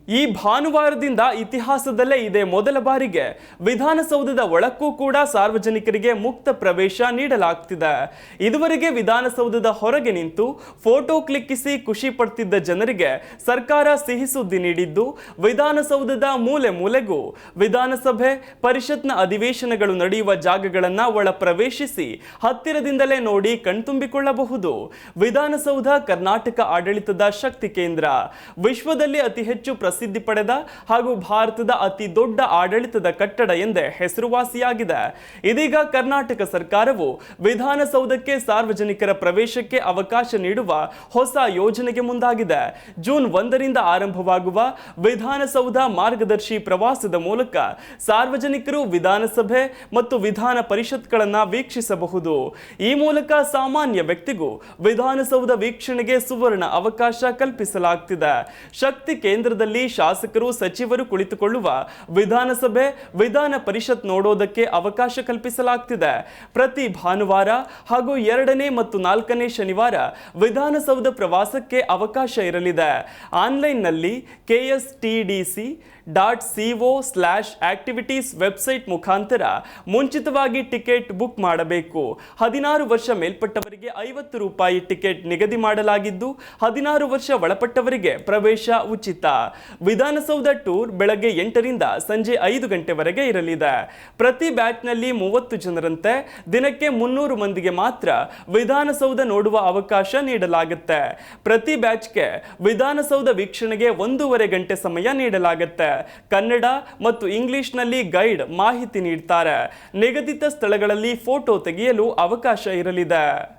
ಈ ಭಾನುವಾರದಿಂದ ಇತಿಹಾಸದಲ್ಲೇ ಇದೇ ಮೊದಲ ಬಾರಿಗೆ ವಿಧಾನಸೌಧದ ಒಳಕ್ಕೂ ಕೂಡ ಸಾರ್ವಜನಿಕರಿಗೆ ಮುಕ್ತ ಪ್ರವೇಶ ನೀಡಲಾಗ್ತಿದೆ. ಇದುವರೆಗೆ ವಿಧಾನಸೌಧದ ಹೊರಗೆ ನಿಂತು ಫೋಟೋ ಕ್ಲಿಕ್ಕಿಸಿ ಖುಷಿ ಪಡ್ತಿದ್ದ ಜನರಿಗೆ ಸರ್ಕಾರ ಸಿಹಿ ಸುದ್ದಿ ನೀಡಿದ್ದು, ವಿಧಾನಸೌಧದ ಮೂಲೆ ಮೂಲೆಗೂ ವಿಧಾನಸಭೆ ಪರಿಷತ್ನ ಅಧಿವೇಶನಗಳು ನಡೆಯುವ ಜಾಗಗಳನ್ನು ಒಳ ಪ್ರವೇಶಿಸಿ ಹತ್ತಿರದಿಂದಲೇ ನೋಡಿ ಕಣ್ತುಂಬಿಕೊಳ್ಳಬಹುದು. ವಿಧಾನಸೌಧ ಕರ್ನಾಟಕ ಆಡಳಿತದ ಶಕ್ತಿ ಕೇಂದ್ರ, ವಿಶ್ವದಲ್ಲಿ ಅತಿ ಹೆಚ್ಚು ಪ್ರಸಿದ್ಧಿ ಪಡೆದ ಹಾಗೂ ಭಾರತದ ಅತಿ ದೊಡ್ಡ ಆಡಳಿತದ ಕಟ್ಟಡ ಎಂದೇ ಹೆಸರುವಾಸಿಯಾಗಿದೆ. ಇದೀಗ ಕರ್ನಾಟಕ ಸರ್ಕಾರವು ವಿಧಾನಸೌಧಕ್ಕೆ ಸಾರ್ವಜನಿಕರ ಪ್ರವೇಶಕ್ಕೆ ಅವಕಾಶ ನೀಡುವ ಹೊಸ ಯೋಜನೆಗೆ ಮುಂದಾಗಿದೆ. ಜೂನ್ 1ರಿಂದ ಆರಂಭವಾಗುವ ವಿಧಾನಸೌಧ ಮಾರ್ಗದರ್ಶಿ ಪ್ರವಾಸದ ಮೂಲಕ ಸಾರ್ವಜನಿಕರು ವಿಧಾನಸಭೆ ಮತ್ತು ವಿಧಾನ ಪರಿಷತ್ಗಳನ್ನು ವೀಕ್ಷಿಸಬಹುದು. ಈ ಮೂಲಕ ಸಾಮಾನ್ಯ ವ್ಯಕ್ತಿಗೂ ವಿಧಾನಸೌಧ ವೀಕ್ಷಣೆಗೆ ಸುವರ್ಣ ಅವಕಾಶ ಕಲ್ಪಿಸಲಾಗುತ್ತಿದೆ. ಶಕ್ತಿ ಕೇಂದ್ರದಲ್ಲಿ ಶಾಸಕರು ಸಚಿವರು ಕುಳಿತುಕೊಳ್ಳುವ ವಿಧಾನಸಭೆ ವಿಧಾನ ಪರಿಷತ್ ನೋಡೋದಕ್ಕೆ ಅವಕಾಶ ಕಲ್ಪಿಸಲಾಗುತ್ತಿದೆ. ಪ್ರತಿ ಭಾನುವಾರ ಹಾಗೂ 2ನೇ ಮತ್ತು 4ನೇ ಶನಿವಾರ ವಿಧಾನಸೌಧ ಪ್ರವಾಸಕ್ಕೆ ಅವಕಾಶ ಇರಲಿದೆ. ಆನ್ಲೈನ್ನಲ್ಲಿ kstdc.co/activities ವೆಬ್ಸೈಟ್ ಮುಖಾಂತರ ಮುಂಚಿತವಾಗಿ ಟಿಕೆಟ್ ಬುಕ್ ಮಾಡಬೇಕು. 16 ವರ್ಷ ಮೇಲ್ಪಟ್ಟವರಿಗೆ ₹50 ಟಿಕೆಟ್ ನಿಗದಿ ಮಾಡಲಾಗಿದ್ದು, 16 ವರ್ಷ ಒಳಪಟ್ಟವರಿಗೆ ಪ್ರವೇಶ ಉಚಿತ. ವಿಧಾನಸೌಧ ಟೂರ್ ಬೆಳಗ್ಗೆ 8ರಿಂದ ಸಂಜೆ 5 ಗಂಟೆವರೆಗೆ ಇರಲಿದೆ. ಪ್ರತಿ ಬ್ಯಾಚ್ನಲ್ಲಿ 30 ಜನರಂತೆ ದಿನಕ್ಕೆ 300 ಮಂದಿಗೆ ಮಾತ್ರ ವಿಧಾನಸೌಧ ನೋಡುವ ಅವಕಾಶ ನೀಡಲಾಗುತ್ತೆ. ಪ್ರತಿ ಬ್ಯಾಚ್ಗೆ ವಿಧಾನಸೌಧ ವೀಕ್ಷಣೆಗೆ 1.5 ಗಂಟೆ ಸಮಯ ನೀಡಲಾಗುತ್ತೆ. ಕನ್ನಡ ಮತ್ತು ಇಂಗ್ಲಿಷ್ನಲ್ಲಿ ಗೈಡ್ ಮಾಹಿತಿ ನೀಡ್ತಾರೆ. ನಿಗದಿತ ಸ್ಥಳಗಳಲ್ಲಿ ಫೋಟೋ ತೆಗೆಯಲು ಅವಕಾಶ ಇರಲಿದೆ.